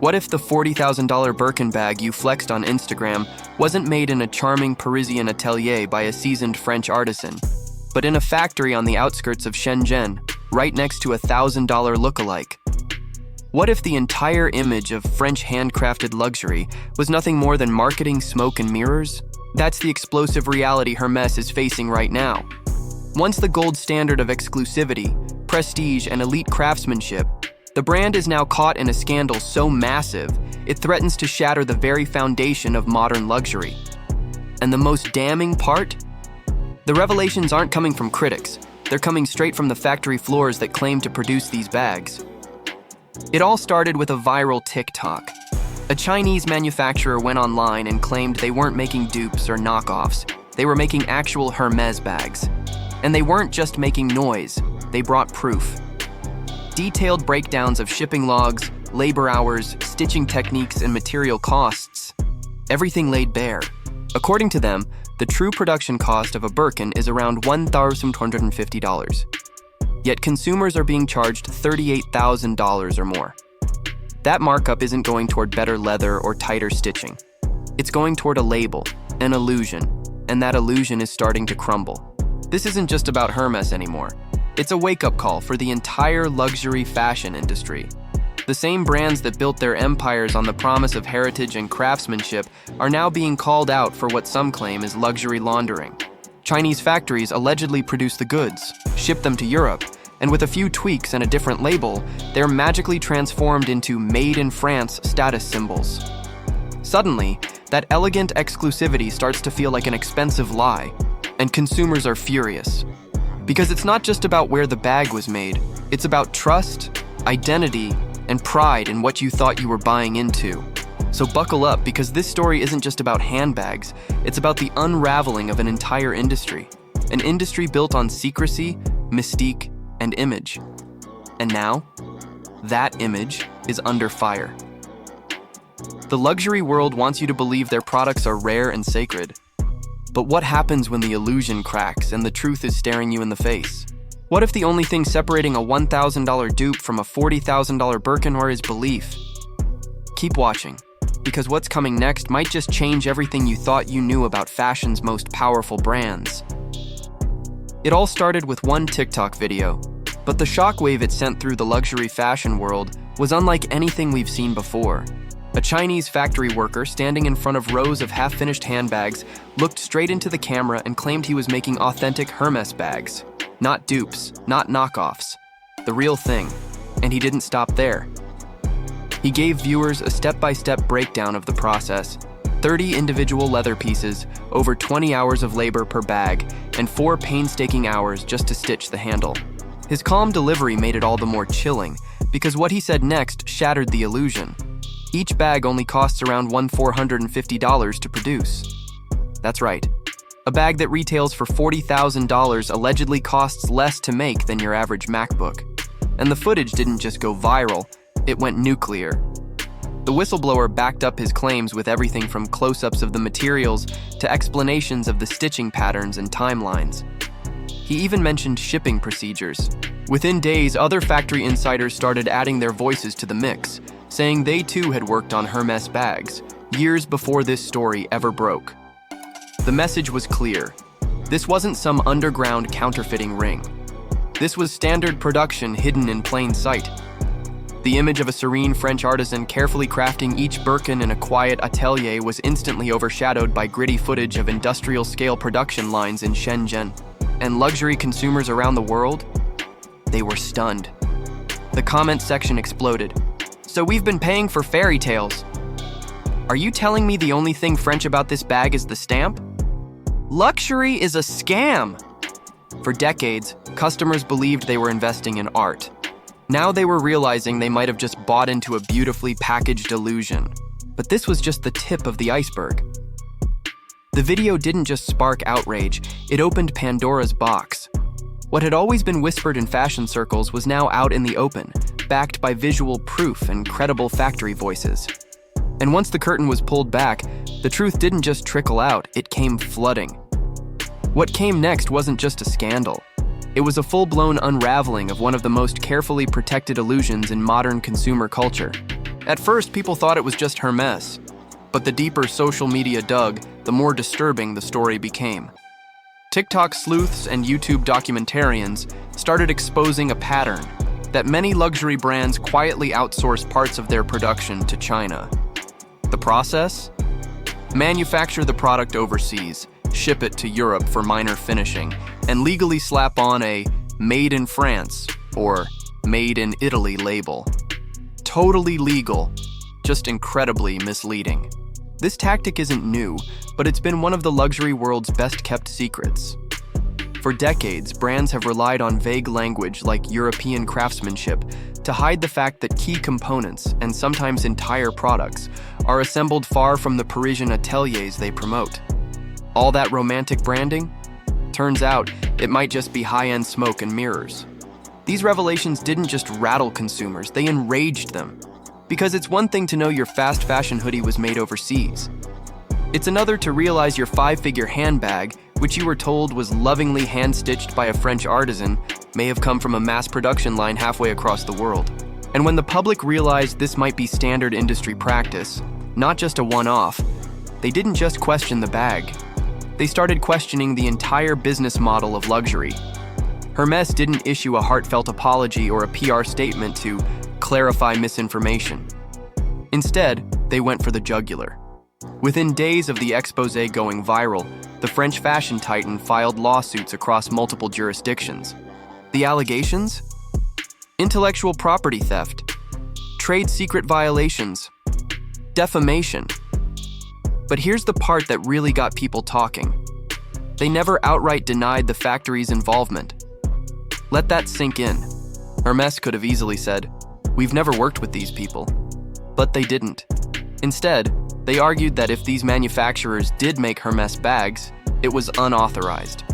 What if the $40,000 Birkin bag you flexed on Instagram wasn't made in a charming Parisian atelier by a seasoned French artisan, but in a factory on the outskirts of Shenzhen, right next to a $1,000 lookalike? What if the entire image of French handcrafted luxury was nothing more than marketing smoke and mirrors? That's the explosive reality Hermès is facing right now. Once the gold standard of exclusivity, prestige, and elite craftsmanship, the brand is now caught in a scandal so massive, it threatens to shatter the very foundation of modern luxury. And the most damning part? The revelations aren't coming from critics. They're coming straight from the factory floors that claim to produce these bags. It all started with a viral TikTok. A Chinese manufacturer went online and claimed they weren't making dupes or knockoffs. They were making actual Hermès bags. And they weren't just making noise, they brought proof. Detailed breakdowns of shipping logs, labor hours, stitching techniques, and material costs. Everything laid bare. According to them, the true production cost of a Birkin is around $1,250. Yet consumers are being charged $38,000 or more. That markup isn't going toward better leather or tighter stitching. It's going toward a label, an illusion, and that illusion is starting to crumble. This isn't just about Hermès anymore. It's a wake-up call for the entire luxury fashion industry. The same brands that built their empires on the promise of heritage and craftsmanship are now being called out for what some claim is luxury laundering. Chinese factories allegedly produce the goods, ship them to Europe, and with a few tweaks and a different label, they're magically transformed into Made in France status symbols. Suddenly, that elegant exclusivity starts to feel like an expensive lie, and consumers are furious. Because it's not just about where the bag was made, it's about trust, identity, and pride in what you thought you were buying into. So buckle up, because this story isn't just about handbags, it's about the unraveling of an entire industry. An industry built on secrecy, mystique, and image. And now, that image is under fire. The luxury world wants you to believe their products are rare and sacred. But what happens when the illusion cracks and the truth is staring you in the face? What if the only thing separating a $1,000 dupe from a $40,000 Birkin is belief? Keep watching, because what's coming next might just change everything you thought you knew about fashion's most powerful brands. It all started with one TikTok video, but the shockwave it sent through the luxury fashion world was unlike anything we've seen before. A Chinese factory worker standing in front of rows of half-finished handbags looked straight into the camera and claimed he was making authentic Hermès bags. Not dupes, not knockoffs. The real thing. And he didn't stop there. He gave viewers a step-by-step breakdown of the process: 30 individual leather pieces, over 20 hours of labor per bag, and 4 painstaking hours just to stitch the handle. His calm delivery made it all the more chilling, because what he said next shattered the illusion. Each bag only costs around $1,450 to produce. That's right. A bag that retails for $40,000 allegedly costs less to make than your average MacBook. And the footage didn't just go viral, it went nuclear. The whistleblower backed up his claims with everything from close-ups of the materials to explanations of the stitching patterns and timelines. He even mentioned shipping procedures. Within days, other factory insiders started adding their voices to the mix, saying they too had worked on Hermès bags, years before this story ever broke. The message was clear. This wasn't some underground counterfeiting ring. This was standard production hidden in plain sight. The image of a serene French artisan carefully crafting each Birkin in a quiet atelier was instantly overshadowed by gritty footage of industrial-scale production lines in Shenzhen. And luxury consumers around the world? They were stunned. The comment section exploded. So we've been paying for fairy tales. Are you telling me the only thing French about this bag is the stamp? Luxury is a scam! For decades, customers believed they were investing in art. Now they were realizing they might have just bought into a beautifully packaged illusion. But this was just the tip of the iceberg. The video didn't just spark outrage, it opened Pandora's box. What had always been whispered in fashion circles was now out in the open, backed by visual proof and credible factory voices. And once the curtain was pulled back, the truth didn't just trickle out, it came flooding. What came next wasn't just a scandal. It was a full-blown unraveling of one of the most carefully protected illusions in modern consumer culture. At first, people thought it was just Hermès, but the deeper social media dug, the more disturbing the story became. TikTok sleuths and YouTube documentarians started exposing a pattern that many luxury brands quietly outsource parts of their production to China. The process? Manufacture the product overseas, ship it to Europe for minor finishing, and legally slap on a "Made in France" or "Made in Italy" label. Totally legal, just incredibly misleading. This tactic isn't new, but it's been one of the luxury world's best-kept secrets. For decades, brands have relied on vague language like European craftsmanship to hide the fact that key components, and sometimes entire products, are assembled far from the Parisian ateliers they promote. All that romantic branding? Turns out, it might just be high-end smoke and mirrors. These revelations didn't just rattle consumers, they enraged them. Because it's one thing to know your fast fashion hoodie was made overseas. It's another to realize your 5-figure handbag, which you were told was lovingly hand-stitched by a French artisan, may have come from a mass production line halfway across the world. And when the public realized this might be standard industry practice, not just a one-off, they didn't just question the bag. They started questioning the entire business model of luxury. Hermès didn't issue a heartfelt apology or a PR statement to clarify misinformation. Instead, they went for the jugular. Within days of the exposé going viral, the French fashion titan filed lawsuits across multiple jurisdictions. The allegations? Intellectual property theft, trade secret violations, defamation. But here's the part that really got people talking. They never outright denied the factory's involvement. Let that sink in. Hermès could have easily said, "We've never worked with these people." But they didn't. Instead, they argued that if these manufacturers did make Hermès bags, it was unauthorized.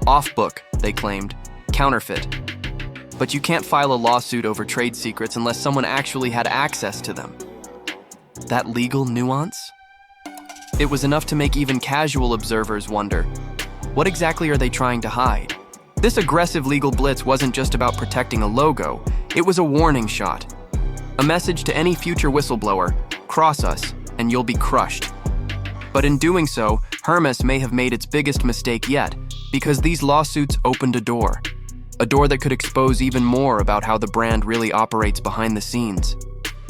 Off-book, they claimed, counterfeit. But you can't file a lawsuit over trade secrets unless someone actually had access to them. That legal nuance? It was enough to make even casual observers wonder, what exactly are they trying to hide? This aggressive legal blitz wasn't just about protecting a logo, it was a warning shot. A message to any future whistleblower, cross us, and you'll be crushed. But in doing so, Hermès may have made its biggest mistake yet, because these lawsuits opened a door that could expose even more about how the brand really operates behind the scenes.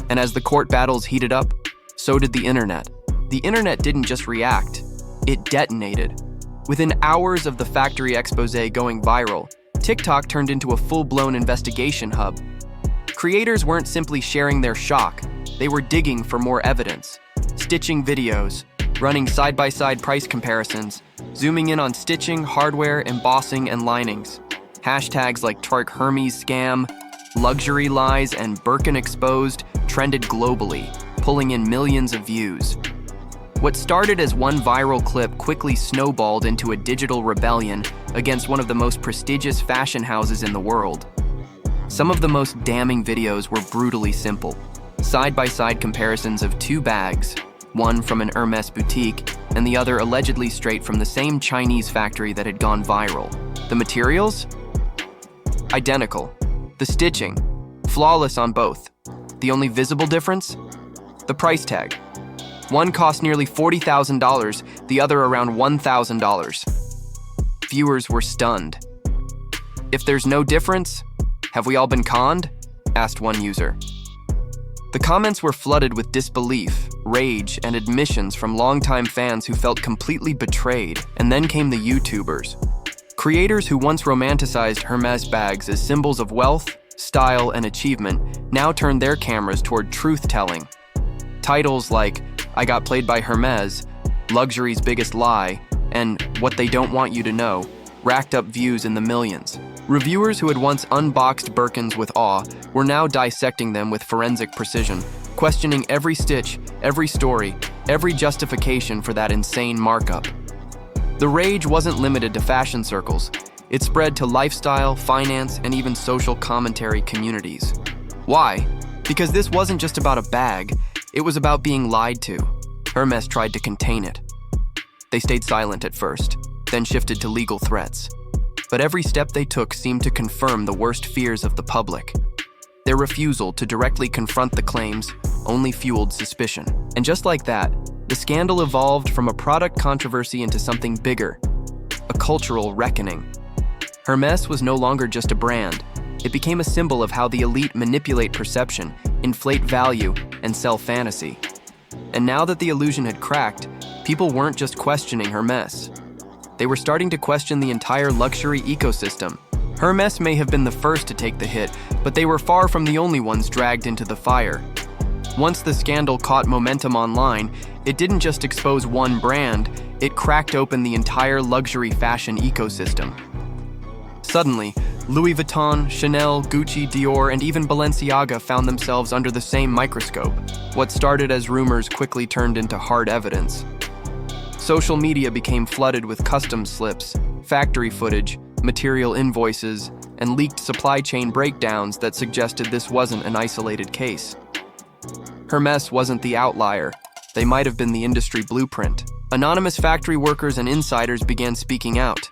And as the court battles heated up, so did the internet. The internet didn't just react, it detonated. Within hours of the factory exposé going viral, TikTok turned into a full-blown investigation hub. Creators weren't simply sharing their shock, they were digging for more evidence, stitching videos, running side-by-side price comparisons, zooming in on stitching, hardware, embossing, and linings. Hashtags like Tark Hermes scam, luxury lies, and Birkin exposed trended globally, pulling in millions of views. What started as one viral clip quickly snowballed into a digital rebellion against one of the most prestigious fashion houses in the world. Some of the most damning videos were brutally simple. Side-by-side comparisons of two bags, one from an Hermès boutique and the other allegedly straight from the same Chinese factory that had gone viral. The materials? Identical. The stitching? Flawless on both. The only visible difference? The price tag. One cost nearly $40,000, the other around $1,000. Viewers were stunned. "If there's no difference, have we all been conned?" asked one user. The comments were flooded with disbelief, rage, and admissions from longtime fans who felt completely betrayed. And then came the YouTubers. Creators who once romanticized Hermès bags as symbols of wealth, style, and achievement now turned their cameras toward truth-telling. Titles like "I Got Played by Hermès," "Luxury's Biggest Lie," and "What They Don't Want You to Know" racked up views in the millions. Reviewers who had once unboxed Birkins with awe were now dissecting them with forensic precision, questioning every stitch, every story, every justification for that insane markup. The rage wasn't limited to fashion circles. It spread to lifestyle, finance, and even social commentary communities. Why? Because this wasn't just about a bag, it was about being lied to. Hermès tried to contain it. They stayed silent at first, then shifted to legal threats. But every step they took seemed to confirm the worst fears of the public. Their refusal to directly confront the claims only fueled suspicion. And just like that, the scandal evolved from a product controversy into something bigger, a cultural reckoning. Hermès was no longer just a brand. It became a symbol of how the elite manipulate perception, inflate value, and sell fantasy. And now that the illusion had cracked, people weren't just questioning Hermès. They were starting to question the entire luxury ecosystem. Hermès may have been the first to take the hit, but they were far from the only ones dragged into the fire. Once the scandal caught momentum online, it didn't just expose one brand, it cracked open the entire luxury fashion ecosystem. Suddenly, Louis Vuitton, Chanel, Gucci, Dior, and even Balenciaga found themselves under the same microscope. What started as rumors quickly turned into hard evidence. Social media became flooded with custom slips, factory footage, material invoices, and leaked supply chain breakdowns that suggested this wasn't an isolated case. Hermès wasn't the outlier. They might have been the industry blueprint. Anonymous factory workers and insiders began speaking out.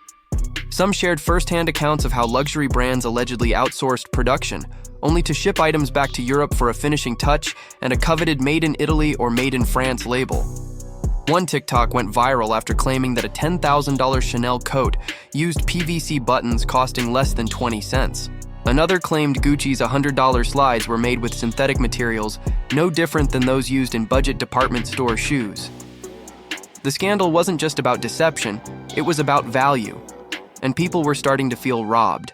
Some shared first-hand accounts of how luxury brands allegedly outsourced production, only to ship items back to Europe for a finishing touch and a coveted Made in Italy or Made in France label. One TikTok went viral after claiming that a $10,000 Chanel coat used PVC buttons costing less than 20 cents. Another claimed Gucci's $100 slides were made with synthetic materials, no different than those used in budget department store shoes. The scandal wasn't just about deception, it was about value, and people were starting to feel robbed.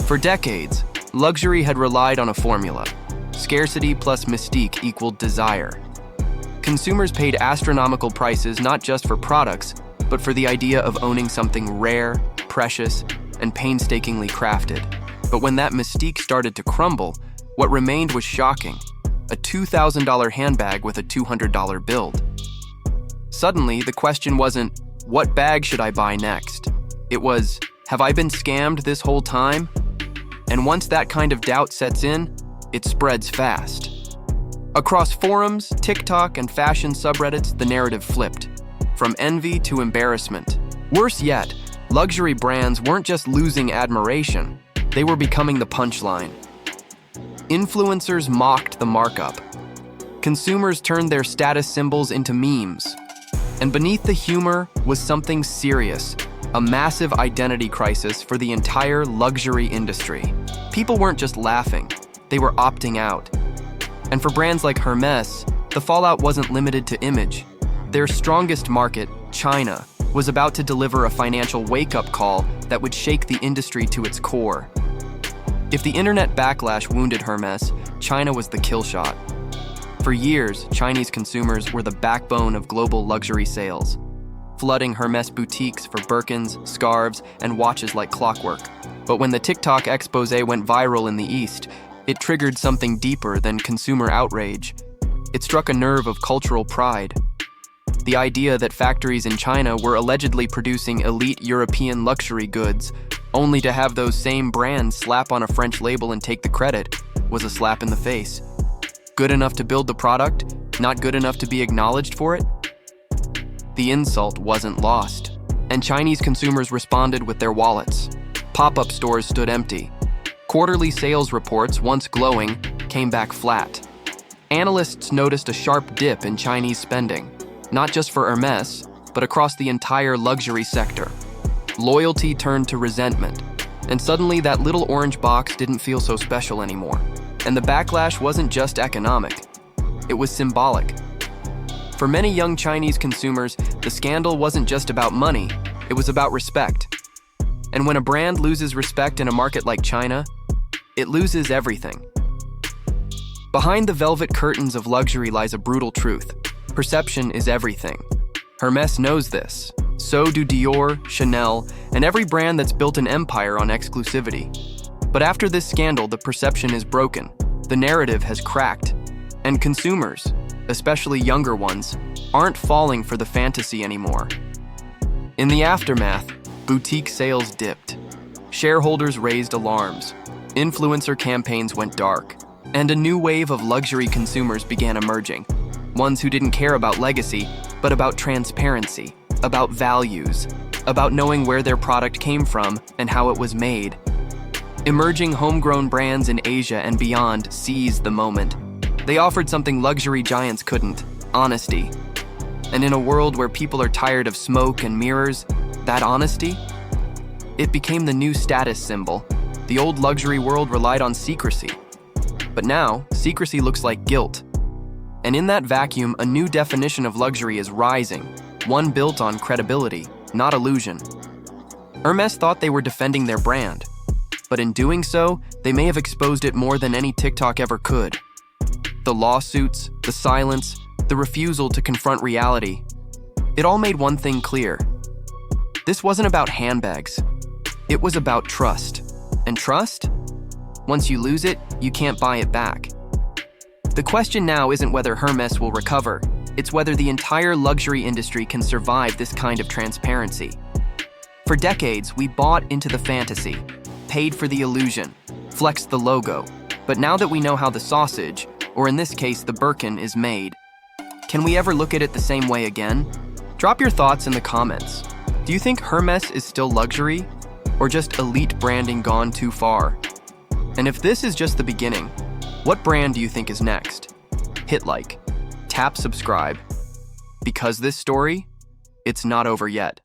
For decades, luxury had relied on a formula: scarcity plus mystique equaled desire. Consumers paid astronomical prices not just for products, but for the idea of owning something rare, precious, and painstakingly crafted. But when that mystique started to crumble, what remained was shocking: a $2,000 handbag with a $200 build. Suddenly, the question wasn't, what bag should I buy next? It was, have I been scammed this whole time? And once that kind of doubt sets in, it spreads fast. Across forums, TikTok, and fashion subreddits, the narrative flipped, from envy to embarrassment. Worse yet, luxury brands weren't just losing admiration, they were becoming the punchline. Influencers mocked the markup. Consumers turned their status symbols into memes. And beneath the humor was something serious, a massive identity crisis for the entire luxury industry. People weren't just laughing, they were opting out. And for brands like Hermès, the fallout wasn't limited to image. Their strongest market, China, was about to deliver a financial wake-up call that would shake the industry to its core. If the internet backlash wounded Hermès, China was the kill shot. For years, Chinese consumers were the backbone of global luxury sales, flooding Hermès boutiques for Birkins, scarves, and watches like clockwork. But when the TikTok expose went viral in the East, it triggered something deeper than consumer outrage. It struck a nerve of cultural pride. The idea that factories in China were allegedly producing elite European luxury goods, only to have those same brands slap on a French label and take the credit, was a slap in the face. Good enough to build the product, not good enough to be acknowledged for it? The insult wasn't lost, and Chinese consumers responded with their wallets. Pop-up stores stood empty. Quarterly sales reports, once glowing, came back flat. Analysts noticed a sharp dip in Chinese spending, not just for Hermès, but across the entire luxury sector. Loyalty turned to resentment, and suddenly that little orange box didn't feel so special anymore. And the backlash wasn't just economic, it was symbolic. For many young Chinese consumers, the scandal wasn't just about money, it was about respect. And when a brand loses respect in a market like China, it loses everything. Behind the velvet curtains of luxury lies a brutal truth. Perception is everything. Hermès knows this. So do Dior, Chanel, and every brand that's built an empire on exclusivity. But after this scandal, the perception is broken. The narrative has cracked. And consumers, especially younger ones, aren't falling for the fantasy anymore. In the aftermath, boutique sales dipped. Shareholders raised alarms. Influencer campaigns went dark. And a new wave of luxury consumers began emerging. Ones who didn't care about legacy, but about transparency, about values, about knowing where their product came from and how it was made. Emerging homegrown brands in Asia and beyond seized the moment. They offered something luxury giants couldn't: honesty. And in a world where people are tired of smoke and mirrors, that honesty? It became the new status symbol. The old luxury world relied on secrecy. But now, secrecy looks like guilt. And in that vacuum, a new definition of luxury is rising, one built on credibility, not illusion. Hermès thought they were defending their brand, but in doing so, they may have exposed it more than any TikTok ever could. The lawsuits, the silence, the refusal to confront reality, it all made one thing clear. This wasn't about handbags. It was about trust. And trust? Once you lose it, you can't buy it back. The question now isn't whether Hermès will recover, it's whether the entire luxury industry can survive this kind of transparency. For decades, we bought into the fantasy, paid for the illusion, flexed the logo. But now that we know how the sausage, or in this case the Birkin, is made, can we ever look at it the same way again? Drop your thoughts in the comments. Do you think Hermès is still luxury, or just elite branding gone too far? And if this is just the beginning, what brand do you think is next? Hit like, tap subscribe, because this story, it's not over yet.